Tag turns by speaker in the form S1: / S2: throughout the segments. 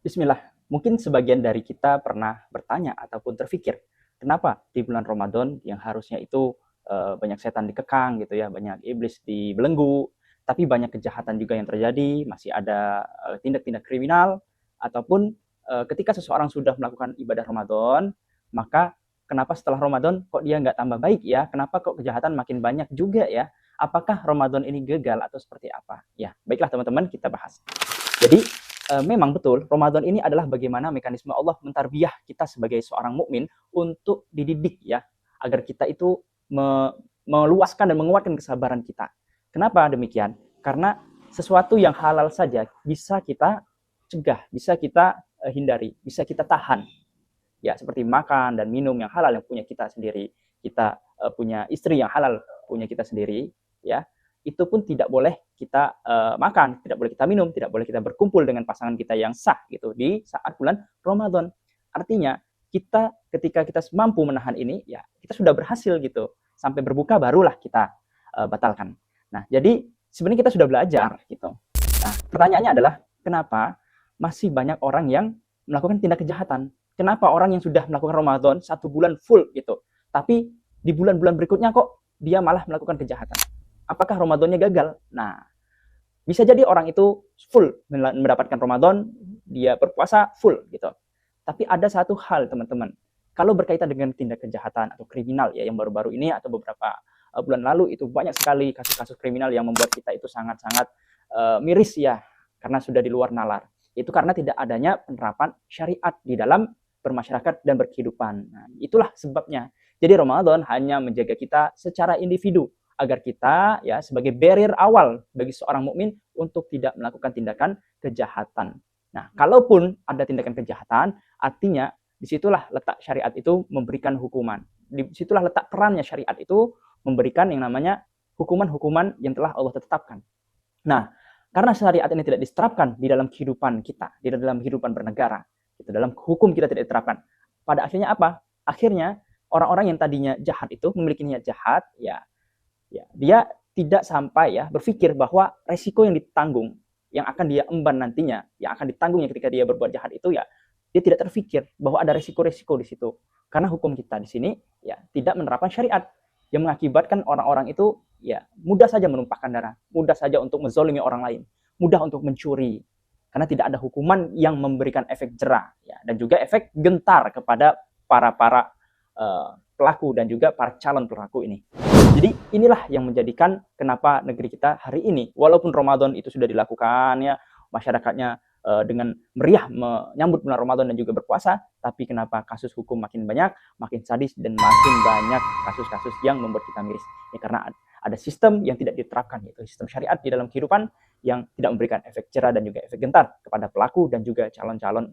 S1: Bismillah, mungkin sebagian dari kita pernah bertanya ataupun terfikir, kenapa di bulan Ramadan yang harusnya itu banyak setan dikekang gitu ya, banyak iblis dibelenggu, tapi banyak kejahatan juga yang terjadi, masih ada tindak-tindak kriminal, ataupun ketika seseorang sudah melakukan ibadah Ramadan, maka kenapa setelah Ramadan kok dia nggak tambah baik ya? Kenapa kok kejahatan makin banyak juga ya? Apakah Ramadan ini gagal atau seperti apa? Ya, baiklah teman-teman, kita bahas. Jadi memang betul Ramadan ini adalah bagaimana mekanisme Allah mentarbiyah kita sebagai seorang mukmin untuk dididik ya agar kita itu meluaskan dan menguatkan kesabaran kita. Kenapa demikian? Karena sesuatu yang halal saja bisa kita cegah, bisa kita hindari, bisa kita tahan. Ya, seperti makan dan minum yang halal yang punya kita sendiri. Kita punya istri yang halal punya kita sendiri, ya. Itu pun tidak boleh kita makan, tidak boleh kita minum, tidak boleh kita berkumpul dengan pasangan kita yang sah gitu di saat bulan Ramadan. Artinya kita ketika kita mampu menahan ini, ya kita sudah berhasil gitu. Sampai berbuka barulah kita batalkan. Nah, jadi sebenarnya kita sudah belajar gitu. Nah, pertanyaannya adalah kenapa masih banyak orang yang melakukan tindak kejahatan? Kenapa orang yang sudah melakukan Ramadan 1 bulan full gitu, tapi di bulan-bulan berikutnya kok dia malah melakukan kejahatan? Apakah Ramadannya gagal? Nah, bisa jadi orang itu full mendapatkan Ramadan, dia berpuasa full gitu. Tapi ada satu hal teman-teman, kalau berkaitan dengan tindak kejahatan atau kriminal ya yang baru-baru ini atau beberapa bulan lalu itu banyak sekali kasus-kasus kriminal yang membuat kita itu sangat-sangat miris ya karena sudah di luar nalar. Itu karena tidak adanya penerapan syariat di dalam bermasyarakat dan berkehidupan. Nah, itulah sebabnya. Jadi Ramadan hanya menjaga kita secara individu agar kita ya sebagai barrier awal bagi seorang mukmin untuk tidak melakukan tindakan kejahatan. Nah, kalaupun ada tindakan kejahatan, artinya disitulah letak syariat itu memberikan hukuman. Disitulah letak perannya syariat itu memberikan yang namanya hukuman-hukuman yang telah Allah tetapkan. Nah, karena syariat ini tidak diterapkan di dalam kehidupan kita, di dalam kehidupan bernegara, gitu, dalam hukum kita tidak diterapkan. Pada akhirnya apa? Akhirnya orang-orang yang tadinya jahat itu memiliki niat jahat, ya dia tidak sampai ya berpikir bahwa resiko yang ditanggung, yang akan dia emban nantinya, yang akan ditanggungnya ketika dia berbuat jahat itu ya dia tidak terpikir bahwa ada resiko-resiko di situ. Karena hukum kita di sini ya tidak menerapkan syariat yang mengakibatkan orang-orang itu ya mudah saja menumpahkan darah, mudah saja untuk menzolimi orang lain, mudah untuk mencuri. Karena tidak ada hukuman yang memberikan efek jera ya, dan juga efek gentar kepada para pelaku dan juga para calon pelaku ini. Jadi inilah yang menjadikan kenapa negeri kita hari ini, walaupun Ramadan itu sudah dilakukan ya, masyarakatnya dengan meriah menyambut bulan Ramadan dan juga berpuasa, tapi kenapa kasus hukum makin banyak, makin sadis dan makin banyak kasus-kasus yang membuat kita miris? Ya karena ada sistem yang tidak diterapkan, yaitu sistem syariat di dalam kehidupan yang tidak memberikan efek jera dan juga efek gentar kepada pelaku dan juga calon-calon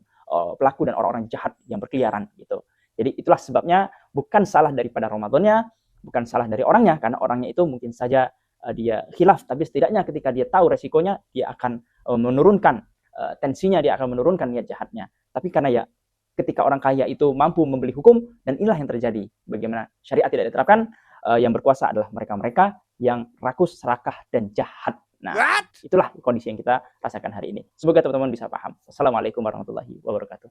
S1: pelaku dan orang-orang jahat yang berkeliaran gitu. Jadi itulah sebabnya bukan salah daripada Ramadannya, bukan salah dari orangnya, karena orangnya itu mungkin saja dia khilaf, tapi setidaknya ketika dia tahu resikonya, dia akan menurunkan tensinya, dia akan menurunkan niat jahatnya. Tapi karena ya ketika orang kaya itu mampu membeli hukum, dan inilah yang terjadi. Bagaimana syariat tidak diterapkan, yang berkuasa adalah mereka-mereka yang rakus, serakah, dan jahat. Nah, itulah kondisi yang kita rasakan hari ini. Semoga teman-teman bisa paham. Assalamualaikum warahmatullahi wabarakatuh.